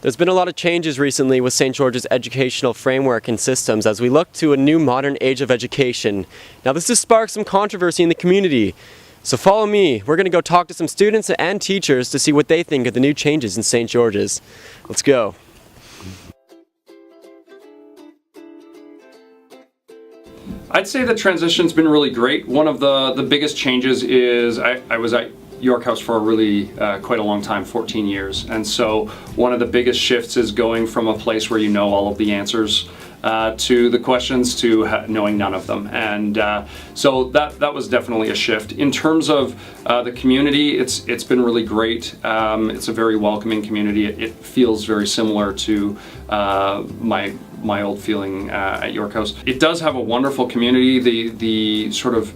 There's been a lot of changes recently with St. George's educational framework and systems as we look to a new modern age of education. Now this has sparked some controversy in the community. So follow me, we're going to go talk to some students and teachers to see what they think of the new changes in St. George's. Let's go. I'd say the transition's been really great. One of the biggest changes is I was at York House for a really quite a long time, 14 years. And so one of the biggest shifts is going from a place where you know all of the answers to the questions to knowing none of them. And so that was definitely a shift. In terms of the community, it's been really great. It's a very welcoming community. It feels very similar to my old feeling at York House. It does have a wonderful community. The sort of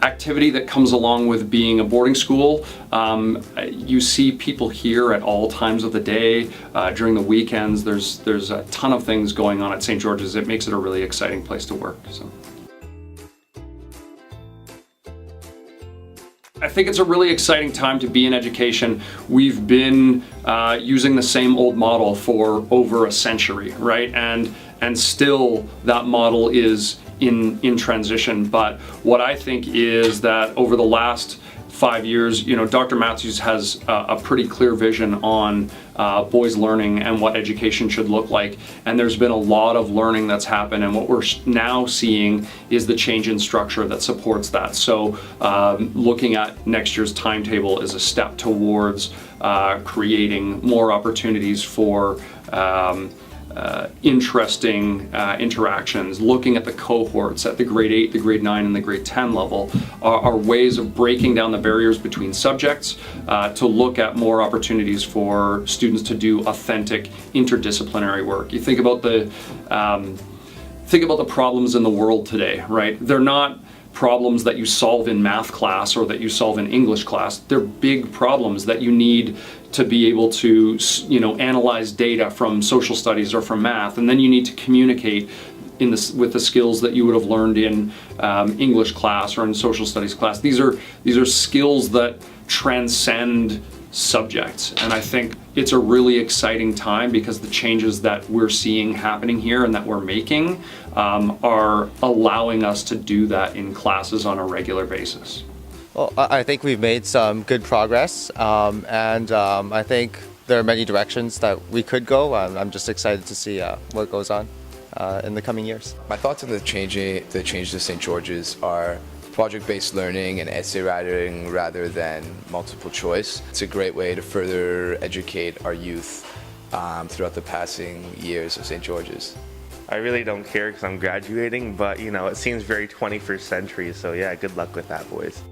activity that comes along with being a boarding school. You see people here at all times of the day. During the weekends, there's a ton of things going on at St. George's. It makes it a really exciting place to work. So. I think it's a really exciting time to be in education. We've been using the same old model for over a century, right? And still that model is in transition. But what I think is that over the last 5 years, Dr. Matthews has a pretty clear vision on boys learning and what education should look like. And there's been a lot of learning that's happened, and what we're now seeing is the change in structure that supports that. So looking at next year's timetable is a step towards creating more opportunities for interesting interactions. Looking at the cohorts at the grade 8, the grade 9, and the grade 10 level are ways of breaking down the barriers between subjects to look at more opportunities for students to do authentic interdisciplinary work. You think about the problems in the world today, right? They're not problems that you solve in math class or that you solve in English class. They're big problems that you need to be able to, analyze data from social studies or from math, and then you need to communicate with the skills that you would have learned in English class or in social studies class. These are skills that transcend subjects, and I think it's a really exciting time because the changes that we're seeing happening here and that we're making are allowing us to do that in classes on a regular basis. Well, I think we've made some good progress, and I think there are many directions that we could go. I'm just excited to see what goes on in the coming years. My thoughts on the changes to St. George's are project-based learning and essay writing rather than multiple choice. It's a great way to further educate our youth throughout the passing years of St. George's. I really don't care because I'm graduating, but it seems very 21st century, so yeah, good luck with that, boys.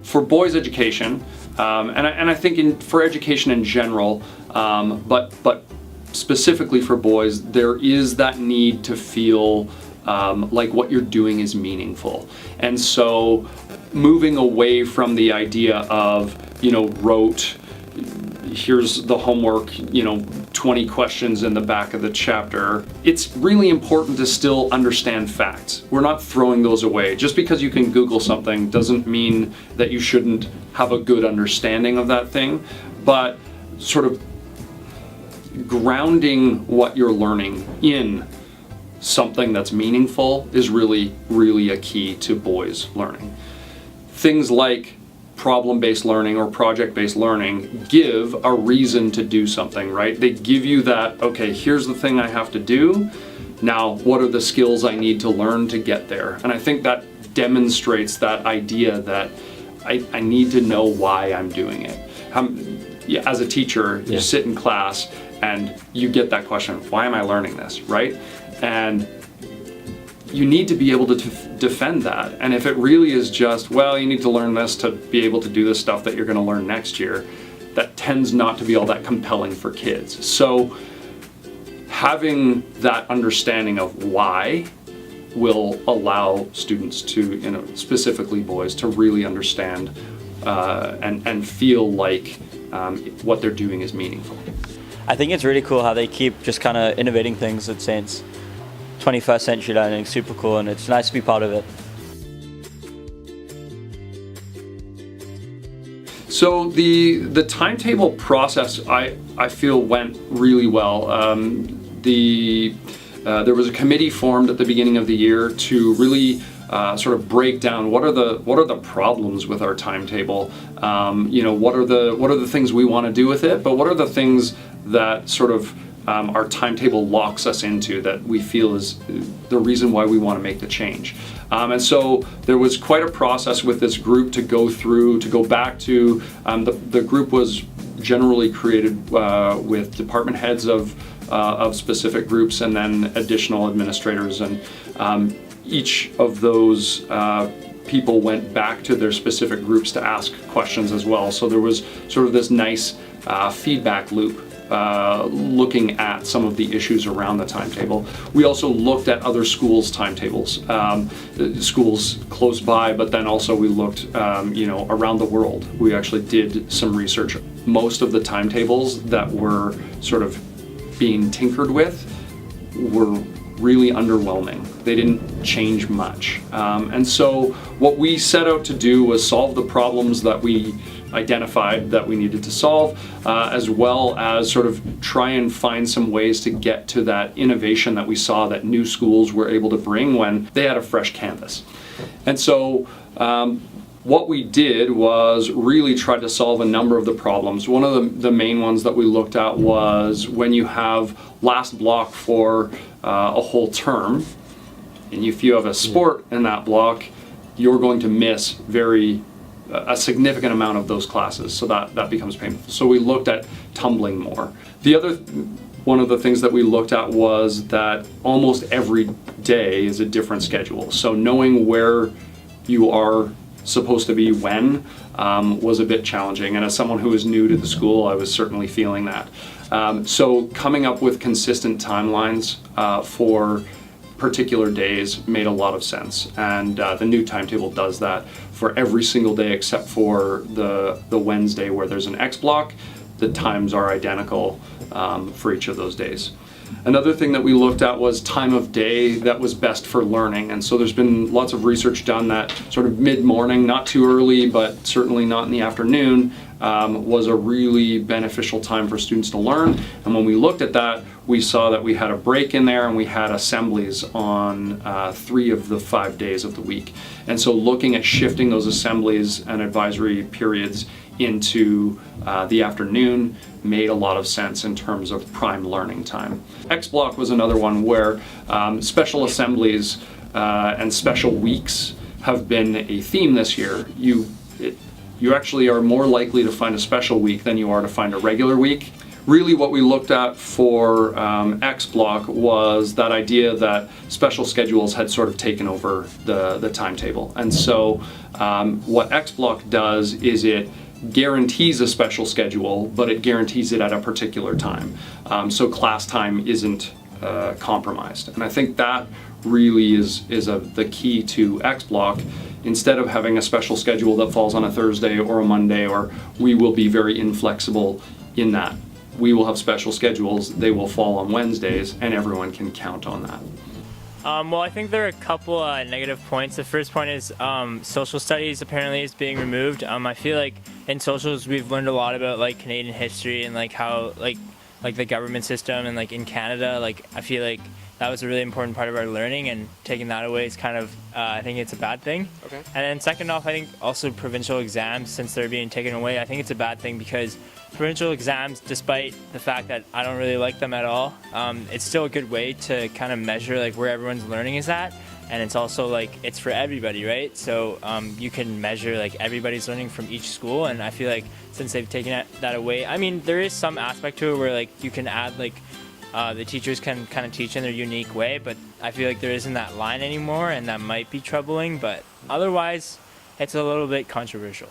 For boys' education, and I think for education in general, but specifically for boys, there is that need to feel like what you're doing is meaningful. And so moving away from the idea of, rote, here's the homework, 20 questions in the back of the chapter. It's really important to still understand facts. We're not throwing those away. Just because you can Google something doesn't mean that you shouldn't have a good understanding of that thing, but sort of grounding what you're learning in something that's meaningful is really, really a key to boys learning. Things like problem-based learning or project-based learning give a reason to do something, right? They give you that, okay, here's the thing I have to do. Now, what are the skills I need to learn to get there? And I think that demonstrates that idea that I need to know why I'm doing it. As a teacher, you sit in class and you get that question, why am I learning this, right? And you need to be able to defend that. And if it really is just, well, you need to learn this to be able to do the stuff that you're going to learn next year, that tends not to be all that compelling for kids. So having that understanding of why will allow students to, specifically boys, to really understand and feel like what they're doing is meaningful. I think it's really cool how they keep just kind of innovating things at Saints. 21st century learning, super cool, and it's nice to be part of it. So the timetable process, I feel went really well. There was a committee formed at the beginning of the year to really sort of break down what are the problems with our timetable. What are the things we want to do with it, but what are the things that sort of our timetable locks us into that we feel is the reason why we want to make the change. And so there was quite a process with this group to go through, to go back to, the group was generally created with department heads of specific groups and then additional administrators, and each of those people went back to their specific groups to ask questions as well. So there was sort of this nice feedback loop looking at some of the issues around the timetable. We also looked at other schools' timetables, schools close by, but then also we looked around the world. We actually did some research. Most of the timetables that were sort of being tinkered with were really underwhelming. They didn't change much. And so what we set out to do was solve the problems that we identified that we needed to solve, as well as sort of try and find some ways to get to that innovation that we saw that new schools were able to bring when they had a fresh canvas. And so what we did was really try to solve a number of the problems. One of the main ones that we looked at was when you have last block for a whole term, and if you have a sport in that block, you're going to miss a significant amount of those classes, so that becomes painful. So we looked at tumbling more. One of the things that we looked at was that almost every day is a different schedule. So knowing where you are supposed to be when was a bit challenging, and as someone who is new to the school, I was certainly feeling that. So coming up with consistent timelines for particular days made a lot of sense, and the new timetable does that for every single day except for the Wednesday where there's an X block. The times are identical for each of those days. Another thing that we looked at was time of day that was best for learning, and so there's been lots of research done that sort of mid-morning, not too early but certainly not in the afternoon, was a really beneficial time for students to learn. And when we looked at that, we saw that we had a break in there and we had assemblies on 3 of the 5 days of the week. And so looking at shifting those assemblies and advisory periods into the afternoon made a lot of sense in terms of prime learning time. X block was another one where special assemblies and special weeks have been a theme this year. You actually are more likely to find a special week than you are to find a regular week. Really what we looked at for X block was that idea that special schedules had sort of taken over the timetable. And so what X block does is it guarantees a special schedule, but it guarantees it at a particular time. So class time isn't compromised. And I think that really is the key to X block. Instead of having a special schedule that falls on a Thursday or a Monday, or we will be very inflexible in that. We will have special schedules, they will fall on Wednesdays, and everyone can count on that. Well, I think there are a couple negative points. The first point is social studies apparently is being removed. I feel like in socials we've learned a lot about like Canadian history and like how like the government system, and like in Canada, like I feel like that was a really important part of our learning, and taking that away is kind of, I think it's a bad thing. Okay. And then second off, I think also provincial exams, since they're being taken away, I think it's a bad thing, because provincial exams, despite the fact that I don't really like them at all, it's still a good way to kind of measure like where everyone's learning is at. And it's also like, it's for everybody, right? So you can measure like everybody's learning from each school, and I feel like since they've taken that away, I mean, there is some aspect to it where like you can add like, the teachers can kind of teach in their unique way, but I feel like there isn't that line anymore, and that might be troubling, but otherwise it's a little bit controversial.